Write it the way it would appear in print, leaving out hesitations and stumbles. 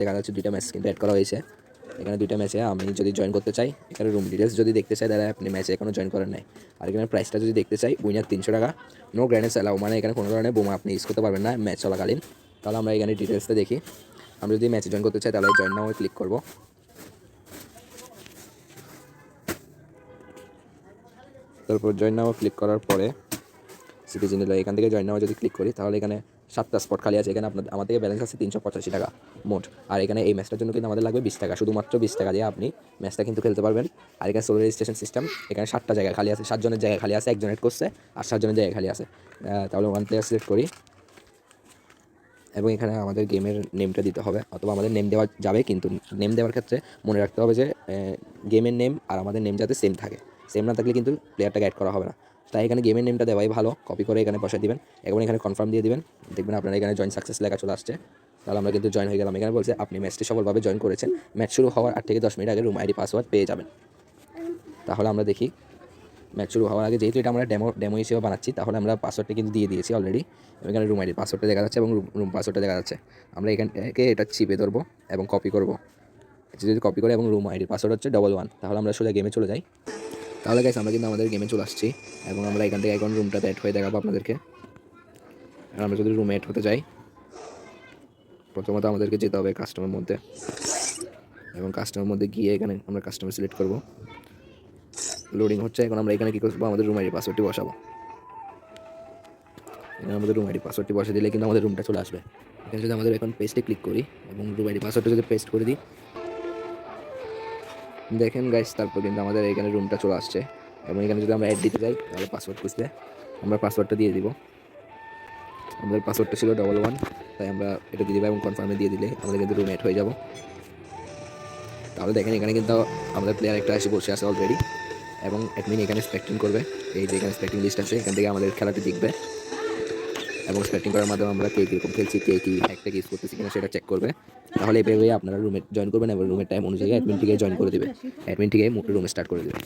দেখা যাচ্ছে 2টা ম্যাচ কিন্তু অ্যাড করা হয়েছে। এখানে 2টা ম্যাচে আমি যদি জয়েন করতে চাই, এখানে রুম ডিটেলস যদি দেখতে চাই তাহলে আপনি ম্যাচে এখনও জয়েন করেন নাই। আর এখানে প্রাইসটা যদি দেখতে চাই, উইনার 300 টাকা, নো গ্রেনেডস অ্যালাউ, মানে এখানে কোনো ধরনের বোমা আপনি ইউজ করতে পারবেন না ম্যাচ চলাকালীন। তাহলে আমরা এখানে ডিটেলসটা দেখি। আমরা যদি ম্যাচে জয়েন করতে চাই তাহলে জয়েন নাও ক্লিক করব। তারপর জয়েন নাও ক্লিক করার পরে সিটিজেন এখান থেকে জয়েন নাও যদি ক্লিক করি তাহলে এখানে 7টা স্পট খালি আছে। এখানে আমাদের ব্যালেন্স আছে 385 টাকা মোট। আর এখানে এই ম্যাচটার জন্য কিন্তু আমাদের লাগবে 20 টাকা, শুধুমাত্র 20 টাকা দিয়ে আপনি ম্যাচটা কিন্তু খেলতে পারবেন। আর এখানে সোলো রেজিস্ট্রেশন সিস্টেম, এখানে 7টা জায়গা খালি আছে, 7 জনের জায়গা খালি আছে, একজন এড করছে আর 7 জনের জায়গা খালি আছে। তাহলে 1 প্লেয়ার সিলেক্ট করি এবং এখানে আমাদের গেমের নেমটা দিতে হবে, অথবা আমাদের নেম দেওয়া যাবে, কিন্তু নেম দেওয়ার ক্ষেত্রে মনে রাখতে হবে যে গেমের নেম আর আমাদের নেম যাতে সেম থাকে। সেম না থাকলে কিন্তু প্লেয়ারটাকে অ্যাড করা হবে না। তাই এখানে গেমের নেমটা দেওয়াই ভালো। কপি করে এখানে বসাই দিবেন এবং এখানে কনফার্ম দিয়ে দিবেন। দেখবেন আপনারা এখানে জয়েন সাকসেস লেখা চলে আসছে। তাহলে আমরা কিন্তু জয়েন হয়ে গেলাম। এখানে বলছে আপনি ম্যাচটি সফলভাবে জয়েন করেছেন, ম্যাচ শুরু হওয়ার 8 থেকে 10 মিনিট আগে রুম আইডি পাসওয়ার্ড পেয়ে যাবেন। তাহলে আমরা দেখি ম্যাচ শুরু হওয়ার আগে, যেহেতু এটা আমরা ডেমো হিসেবে বানাচ্ছি, তাহলে আমরা পাসওয়ার্ডটা কিন্তু দিয়ে দিয়েছি অলরেডি। এখানে রুম আইডির পাসওয়ার্ডটা দেখা যাচ্ছে এবং রুম পাসওয়ার্ডটা দেখা যাচ্ছে। আমরা এখান থেকে এটা চিপে ধরবো এবং কপি করবো। যদি কপি করে এবং রুম আইডির পাসওয়ার্ড হচ্ছে 11, তাহলে আমরা সোজা গেমে চলে যাই। তাহলে গাইস আমরা কিন্তু আমাদের গেমে চলে আসছি এবং আমরা এখান থেকে এখন রুমটাতে অ্যাড হয়ে দেখাবো আপনাদেরকে। আর আমরা যদি রুমে অ্যাড হতে যাই, প্রথমত আমাদেরকে যেতে হবে কাস্টমের মধ্যে এবং কাস্টমের মধ্যে গিয়ে এখানে আমরা কাস্টমার সিলেক্ট করবো। লোডিং হচ্ছে। এখন আমরা এখানে কী করবো, আমাদের রুম আইডি পাসওয়ার্ডটি বসাবো। এখানে আমাদের রুম আইডি পাসওয়ার্ডটি বসে দিলে কিন্তু আমাদের রুমটা চলে আসবে। এখানে যদি আমাদের এখন পেস্টে ক্লিক করি এবং রুম আইডি পাসওয়ার্ডটা যদি পেস্ট করে দিই, দেখেন গাইস তারপর কিন্তু আমাদের এখানে রুমটা চলে আসছে। এবং এখানে যদি আমরা অ্যাড দিতে যাই তাহলে পাসওয়ার্ড খুঁজতে আমরা পাসওয়ার্ডটা দিয়ে দিব। আমাদের পাসওয়ার্ডটা ছিল 11, তাই আমরা এটা দিয়ে দিব এবং কনফার্মে দিয়ে দিলে আমাদের কিন্তু রুম অ্যাড হয়ে যাব। তাহলে দেখেন এখানে কিন্তু আমাদের প্লেয়ার একটা এসে বসে আছে অলরেডি এবং অ্যাডমিন এখানে স্পেক্টিং করবে। এই যে এখানে স্পেক্টিং লিস্ট আছে, এখান থেকে আমাদের খেলাটি দেখবে এবং স্পেক্টিং করার মাধ্যমে আমরা কে কীরকম খেলছি, কে কী হ্যাকটা ইউজ করতেছি কিনা সেটা চেক করবে। তাহলে এভাবে আপনারা রুমে জয়েন করবেন এবং রুমের টাইম অনুযায়ী অ্যাডমিন থেকে জয়েন করে দেবে, অ্যাডমিন থেকে রুম স্টার্ট করে দেবে।